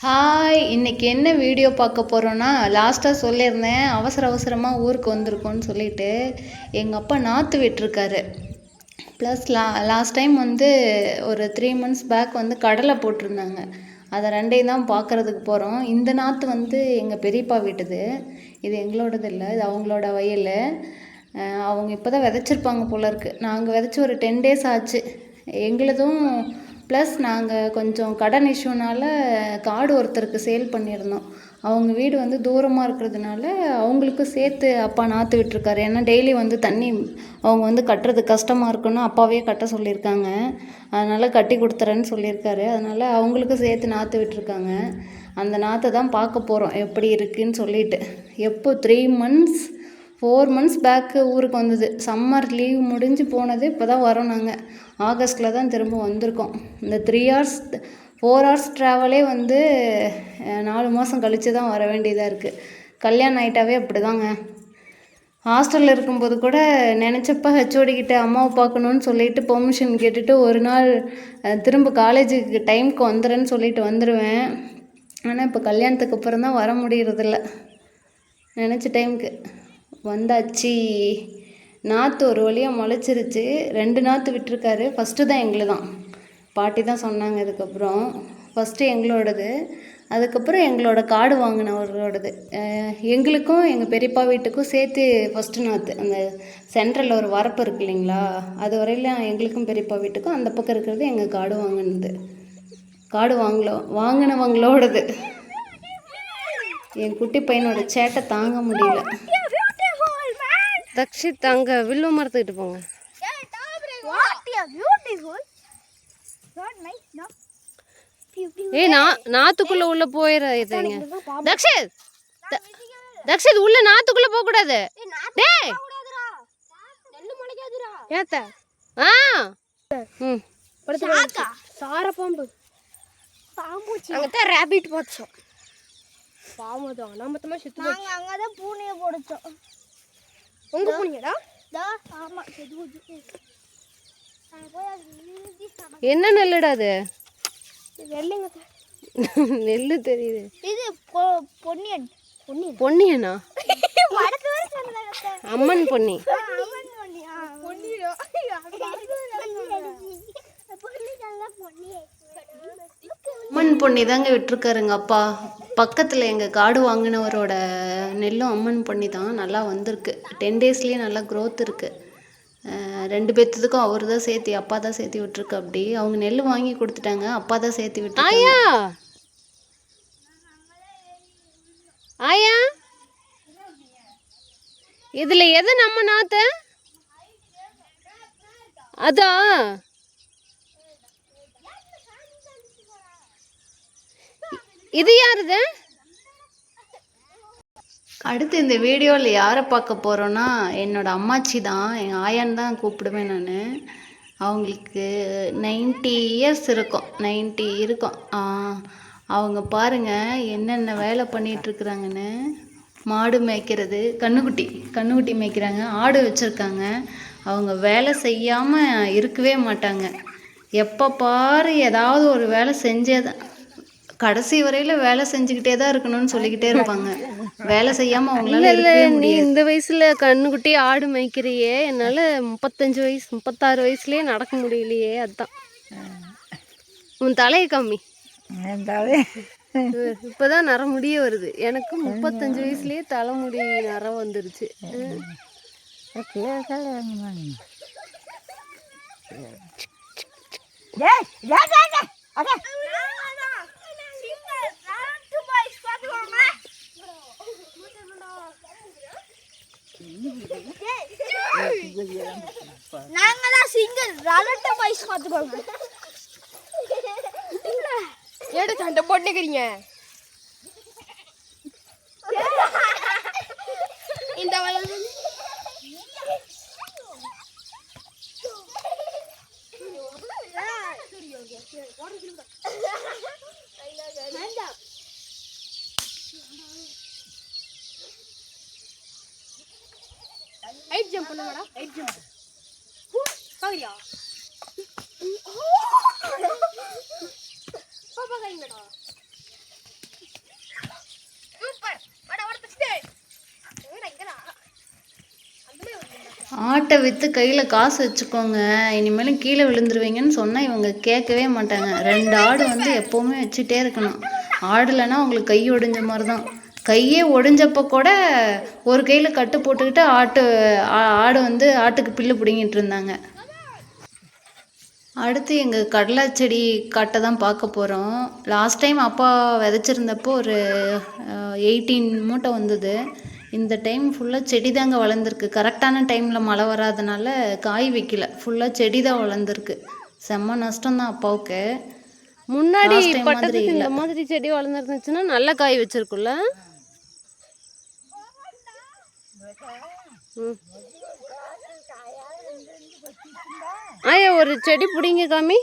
Hi, இன்னைக்கு என்ன video பார்க்க போகிறோன்னா, லாஸ்ட்டாக சொல்லியிருந்தேன் அவசரமாக ஊருக்கு வந்திருக்கோன்னு சொல்லிட்டு. எங்கள் அப்பா நாற்று விட்டிருக்காரு. ப்ளஸ் லாஸ்ட் டைம் ஒரு 3 months பேக் கடலை போட்டிருந்தாங்க. அதை ரெண்டையும் தான் பார்க்குறதுக்கு போகிறோம். இந்த நாற்று எங்கள் பெரியப்பா வீட்டுது. இது எங்களோடது இல்லை, இது அவங்களோட வயல். அவங்க இப்போ தான் விதைச்சிருப்பாங்க போல இருக்குது. நாங்கள் விதைச்சி ஒரு 10 days ஆச்சு எங்களுதும். ப்ளஸ் நாங்கள் கொஞ்சம் கடன் இஷ்யூனால் காடு ஒருத்தருக்கு சேல் பண்ணியிருந்தோம். அவங்க வீடு தூரமாக இருக்கிறதுனால அவங்களுக்கும் சேர்த்து அப்பா நாற்று விட்டுருக்காரு. ஏன்னா டெய்லி தண்ணி அவங்க கட்டுறது கஷ்டமாக இருக்குன்னு அப்பாவே கட்ட சொல்லியிருக்காங்க. அதனால் கட்டி கொடுத்துறேன்னு சொல்லியிருக்காரு. அதனால் அவங்களுக்கும் சேர்த்து நாற்று விட்டுருக்காங்க. அந்த நாற்றை தான் பார்க்க போகிறோம் எப்படி இருக்குதுன்னு சொல்லிட்டு. 4 months பேக்கு ஊருக்கு வந்தது. சம்மர் லீவ் முடிஞ்சு போனது. இப்போ தான் வரோம். நாங்கள் ஆகஸ்ட்டில் தான் திரும்ப வந்திருக்கோம். இந்த 4 hours ட்ராவலே 4 மாதம் கழித்து தான் வர வேண்டியதாக இருக்குது. கல்யாணம் ஆகிட்டாவே அப்படி தாங்க. ஹாஸ்டலில் இருக்கும்போது கூட நினச்சப்ப ஹெச்ஓடிக்கிட்ட அம்மாவை பார்க்கணுன்னு சொல்லிட்டு பெர்மிஷன் கேட்டுட்டு ஒரு நாள் திரும்ப காலேஜுக்கு டைமுக்கு வந்துடுறேன்னு சொல்லிட்டு வந்துடுவேன். ஆனால் இப்போ கல்யாணத்துக்கு அப்புறம் தான் வர முடியறதில்ல. நினச்ச டைமுக்கு வந்தாச்சு. நாற்று ஒரு வழியாக முளைச்சிருச்சு. 2 நாற்று விட்டுருக்காரு. ஃபஸ்ட்டு தான் எங்களை தான் பாட்டி தான் சொன்னாங்க. அதுக்கப்புறம் ஃபஸ்ட்டு எங்களோடது, அதுக்கப்புறம் எங்களோட காடு வாங்கினவர்களோடது. எங்களுக்கும் எங்கள் பெரியப்பா வீட்டுக்கும் சேர்த்து ஃபஸ்ட்டு நாற்று. அந்த சென்ட்ரலில் ஒரு வரப்பு இருக்கு இல்லைங்களா, அது வரையிலும் எங்களுக்கும் பெரியப்பா வீட்டுக்கும். அந்த பக்கம் இருக்கிறது எங்கள் காடு வாங்கினது. காடு வாங்கினவங்களோடது. என் குட்டி பையனோட சேட்டை தாங்க முடியல. தக்ஷித் அங்கே வில்லு மரத்துக்கிட்டு போங்க. ஏய், நாத்துக்குள்ள உள்ள போயிடுறீங்க. தக்ஷித் தக்ஷித் உள்ள நாத்துக்குள்ள போக கூடாது. டேய் ஏத்த ஆ ம் படுத்து சார பாம்பு அங்கதான் ரேபிட் போச்சோம். பாம்பு தான் நம்ம தம்மா செத்து போச்சு. அங்க தான் பூனைய போடுச்சோம். உங்க பூனையடா? ஆமா, செத்து போச்சு. என்ன நெல்லுடா அது? வெள்ளைங்க நெல்லு தெரியுது. இது பொன்னியன். பொன்னியனா? அம்மன் பொன்னி. அம்மன் பொன்னி தாங்க விட்டுருக்காருங்க அப்பா. பக்கத்தில் எங்கள் காடு வாங்கினவரோட நெல்லும் அம்மன் பொன்னி தான். நல்லா வந்திருக்கு. 10 daysலேயே நல்லா க்ரோத் இருக்குது. 2 பேர்த்துக்கும் அவர் தான் சேர்த்து, அப்பா தான் சேர்த்து விட்டுருக்கு. அப்படி அவங்க நெல் வாங்கி கொடுத்துட்டாங்க, அப்பா தான் சேர்த்து விட்டுருக்காங்க. ஆயா இதில் எது நம்ம நாத்து? அதான் இது யாருது? அடுத்து இந்த வீடியோவில் யாரை பார்க்க போகிறோன்னா, என்னோடய அம்மாச்சி தான். எங்கள் ஆயான்னு தான் கூப்பிடுவேன் நான். அவங்களுக்கு 90 years இருக்கும். 90 இருக்கும். அவங்க பாருங்கள் என்னென்ன வேலை பண்ணிகிட்ருக்குறாங்கன்னு. மாடு மேய்க்கிறது, கண்ணுக்குட்டி மேய்க்கிறாங்க, ஆடு வச்சுருக்காங்க. அவங்க வேலை செய்யாமல் இருக்கவே மாட்டாங்க. எப்போ பாரு ஏதாவது ஒரு வேலை செஞ்சே தான், கடைசி வரையில் வேலை செஞ்சுக்கிட்டே தான் இருக்கணும்னு சொல்லிக்கிட்டே இருப்பாங்க. வேலை செய்யாமல் அவங்களால இருக்கவே முடியாது. இந்த வயசில் கண்ணுக்குட்டி ஆடு மேய்க்கிறியே, என்னால் 36 வயசுலேயே நடக்க முடியலையே. அதுதான் உன் தலையை கம்மி. இப்போதான் நர முடிய வருது. எனக்கு 35 வயசுலேயே தலைமுடி நர வந்துருச்சு. நாங்க தான் சிங்கிள் ரலட்ட பாய்ஸ் பாத்துக்கோங்க. ஏட சண்டை போட்டுக்கிறீங்க. இந்த வயல் ஹைட் ஜம்ப் பண்ணுங்கடா. ஹைட் ஜம்ப் பாக்கறியா? பாப்பா கைங்கடா. ஆட்டை விற்று கையில் காசு வச்சுக்கோங்க, இனிமேலும் கீழே விழுந்துருவீங்கன்னு சொன்னால் இவங்க கேட்கவே மாட்டாங்க. 2 ஆடு வந்து எப்போவுமே வச்சுட்டே இருக்கணும். ஆடலைன்னா அவங்களுக்கு கை ஒடிஞ்ச மாதிரி தான். கையே ஒடிஞ்சப்போ கூட ஒரு கையில் கட்டு போட்டுக்கிட்டு ஆடு வந்து ஆட்டுக்கு புல்லு பிடுங்கிட்டு இருந்தாங்க. அடுத்து எங்கள் கடலை செடி காட்டை தான் பார்க்க போகிறோம். லாஸ்ட் டைம் அப்பா விதைச்சிருந்தப்போ ஒரு 18 மூட்டை வந்தது. இந்த டைம் ஃபுல்லாக செடி தாங்க வளர்ந்துருக்கு. கரெக்டான டைமில் மழை வராதனால காய் வைக்கல, ஃபுல்லாக செடி தான் வளர்ந்துருக்கு. செம்ம நஷ்டம் தான் அப்பாவுக்கு. முன்னாடி Last time பட்டத்துக்கு மாதிரி இந்த மாதிரி செடி வளர்ந்துருந்துச்சுன்னா நல்ல காய் வச்சிருக்குல்ல. ஆயா ஒரு செடி பிடிங்க காமி,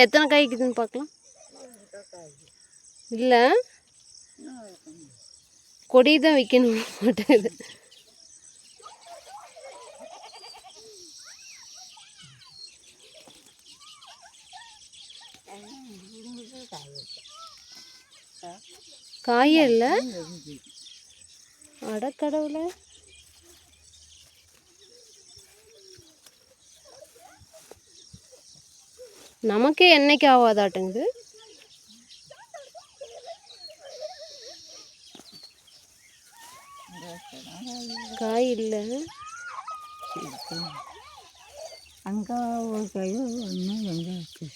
எத்தனை காய்க்குதுன்னு பார்க்கலாம். இல்லை கொடி தான் வைக்கணும் மாட்டேங்குது. காயே இல்லை. அடக்கடவுள, நமக்கே என்னைக்கு ஆகாதாட்டுங்குது. காய் இல்லை. அங்கே ஒரு கை ஒன்று எங்கே இருக்கு.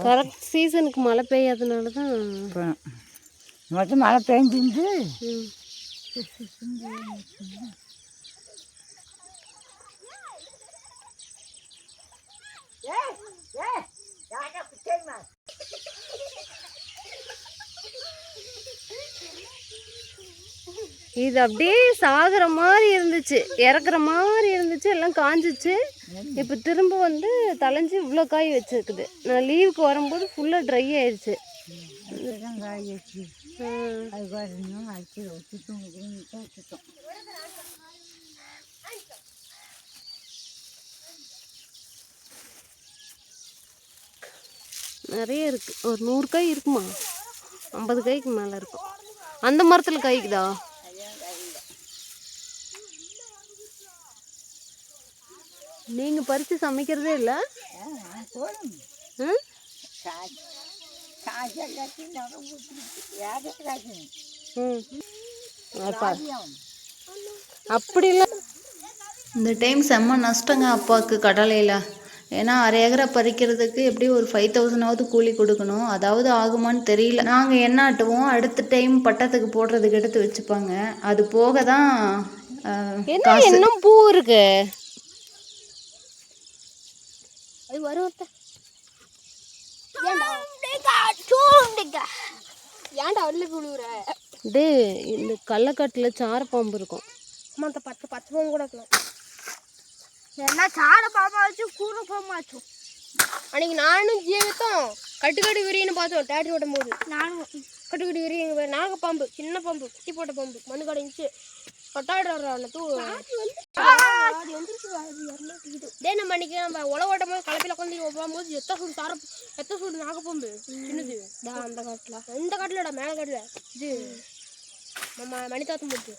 கரெக்ட் சீசனுக்கு மழை பெய்யாதனால தான். மொத்தம் மழை பெஞ்சிருந்து இது அப்படியே சாகிற மாதிரி இருந்துச்சு, இறக்குற மாதிரி இருந்துச்சு, எல்லாம் காஞ்சிச்சு. இப்போ திரும்ப வந்து தலைஞ்சு இவ்வளோ காய் வச்சுருக்குது. நான் லீவுக்கு வரும்போது ஃபுல்லாக ட்ரை ஆயிடுச்சு. காய் வச்சு அது பாருங்க அடிச்சு வச்சுட்டோம். நிறைய இருக்குது. ஒரு 100 காய் இருக்குமா, 50 காய்க்கு மேலே இருக்கும். அந்த மரத்தில் காய்க்குதா? நீங்கள் பறித்து சமைக்கிறதே இல்லை? அப்படிலாம் இந்த டைம் செம்ம நஷ்டங்க அப்பாவுக்கு கடலையில். ஏன்னா 1/2 ஏக்கரை பறிக்கிறதுக்கு எப்படியும் ஒரு 5000ஆவது கூலி கொடுக்கணும். அதாவது ஆகுமான்னு தெரியல. நாங்கள் எண்ணாட்டுவோம், அடுத்த டைம் பட்டத்துக்கு போடுறதுக்கு எடுத்து வச்சுப்பாங்க. அது போக தான் என்ன இன்னும் பூ இருக்கு. அது வரும். ஏன்டா உள்ள விழுவுற? டே, இந்த கள்ளக்காட்டில் சார பாம்பு இருக்கும். அந்த பச்சை பாம்பு கூட இருக்கலாம். என்ன சார பாம்பா வச்சு கூறு பாம்பாச்சும். அன்னைக்கு நானும் ஜீவித்தோம் கட்டுக்கட்டு விரியன்னு பார்த்தோம் டேட்டி ஓடும் போது. நானும் கட்டுக்கட்டு விரிய நாகப்பாம்பு, சின்ன பாம்பு, குட்டி போட்ட பாம்பு, மண்ணு கடைஞ்சி கொட்டாடுற தூ டே. நம்ம அன்னைக்கு நம்ம உழவோட்டும் போது கலப்பில் உட்காந்து போகும்போது எத்த சூடு நாகப்பாம்பு சின்னது. அந்த காட்டில், இந்த காட்டிலடா மேலே காட்டில் இது நம்ம மணித்தாத்தம் போட்டு